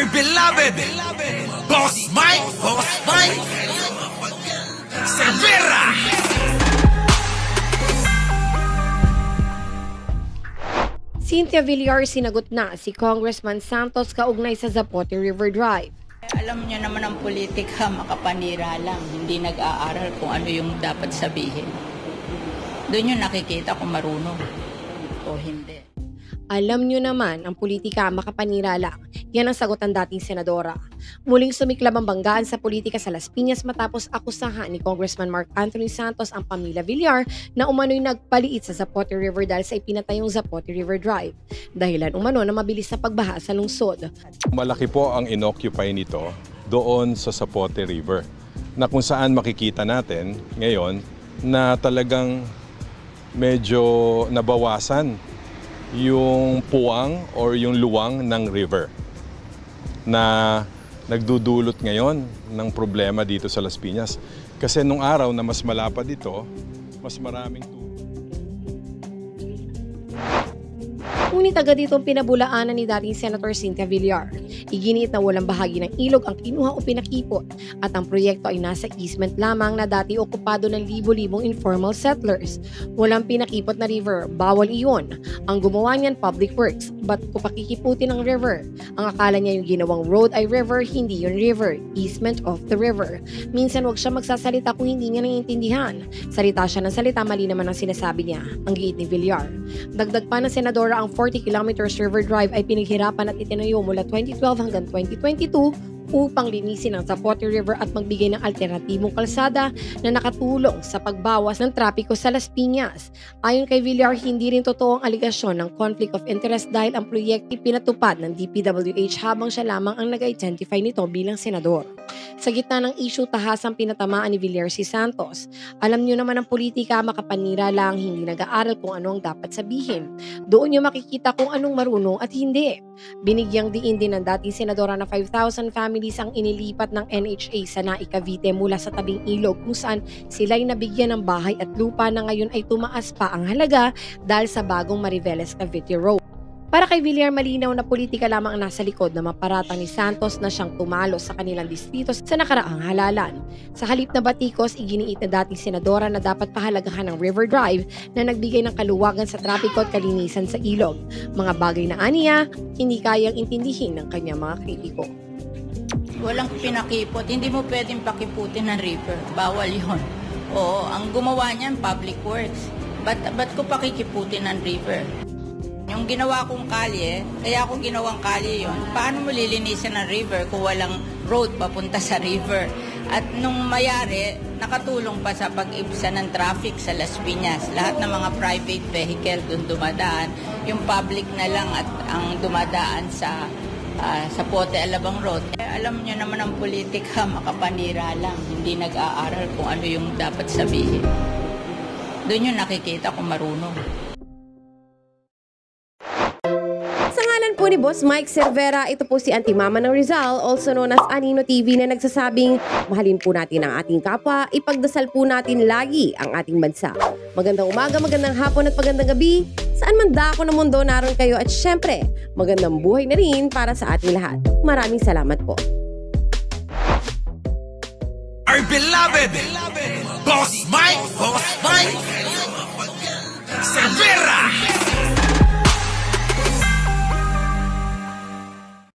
Our beloved Boss Mike Cervera. Cynthia Villar sinagot na si Congressman Santos kaugnay sa Zapote River Drive. Alam niyo naman ang politika, makapanira lang, hindi nag-aaral kung ano yung dapat sabihin. Doon yung nakikita kung marunong o hindi. Alam nyo naman, ang politika makapanira lang. Yan ang sagot ng dating senadora. Muling sumiklab ang banggaan sa politika sa Las Piñas matapos akusahan ni Congressman Mark Anthony Santos ang pamilya Villar na umano'y nagpaliit sa Zapote River dahil sa ipinatayong Zapote River Drive. Dahilan umano na mabilis na pagbaha sa lungsod. Malaki po ang inoccupy nito doon sa Zapote River na kung saan makikita natin ngayon na talagang medyo nabawasan yung puwang or yung luwang ng river na nagdudulot ngayon ng problema dito sa Las Piñas. Kasi nung araw na mas malapad ito, mas maraming tubig. Ngunit agad itong pinabulaanan ni dating Senator Cynthia Villar. Iginiit na walang bahagi ng ilog ang kinuha o pinakipot at ang proyekto ay nasa easement lamang na dati okupado ng libo-libong informal settlers. Walang pinakipot na river, bawal iyon. Ang gumawa niyan public works, ba't ko pakikiputin ng river? Ang akala niya yung ginawang road ay river, hindi yun river, easement of the river. Minsan wag siya magsasalita kung hindi niya naiintindihan. Salita siya ng salita, mali naman ang sinasabi niya, ang giit ni Villar. Dagdag pa ng senadora ang 40 kilometers river drive ay pinaghirapan at itinayo mula 2012 hanggang 2022 upang linisin ang Zapote River at magbigay ng alternatibong kalsada na nakatulong sa pagbawas ng trapiko sa Las Piñas. Ayon kay Villar, hindi rin totoo ang aligasyon ng conflict of interest dahil ang proyekto pinatupad ng DPWH habang siya lamang ang nag-identify nito bilang senador. Sa gitna ng issue, tahasang pinatamaan ni Villar si Santos. Alam niyo naman ang politika, makapanira lang, hindi nag-aaral kung ano ang dapat sabihin. Doon niyo makikita kung anong marunong at hindi. Binigyang diin din ng dating senadora na 5,000 families ang inilipat ng NHA sa Nai, Cavite mula sa tabing ilog kung saan sila'y nabigyan ng bahay at lupa na ngayon ay tumaas pa ang halaga dahil sa bagong Mariveles Cavite Road. Para kay Villar, malinaw na politika lamang ang nasa likod na maparatang ni Santos na siyang tumalo sa kanilang distrito sa nakaraang halalan. Sa halip na batikos, iginiit na dating senadora na dapat pahalagahan ng River Drive na nagbigay ng kaluwagan sa trapiko at kalinisan sa ilog. Mga bagay na aniya, hindi kayang intindihin ng kanyang mga kritiko. Walang pinakipot, hindi mo pwedeng pakiputin ng river, bawal yon. Oo, ang gumawa niyan public works. Ba't ko pakikiputin ng river? Yung ginawa kong kalye, kaya ako ginawang kalye yon. Paano mo lilinisin ng river kung walang road papunta sa river? At nung mayari, nakatulong pa sa pag-ibsa ng traffic sa Las Piñas. Lahat ng mga private vehicle doon dumadaan. Yung public na lang at ang dumadaan sa Zapote Alabang Road. Alam niyo naman ang politika, makapanira lang, hindi nag-aaral kung ano yung dapat sabihin. Doon yung nakikita kung marunong. Po ni Boss Mike Cervera, ito po si Auntie Mama ng Rizal, also known as Anino TV, na nagsasabing mahalin po natin ang ating kapwa, ipagdasal po natin lagi ang ating bansa. Magandang umaga, magandang hapon at magandang gabi, saan man dako ng mundo naroon kayo, at syempre, magandang buhay na rin para sa ating lahat. Maraming salamat po. Our beloved Boss Mike Cervera.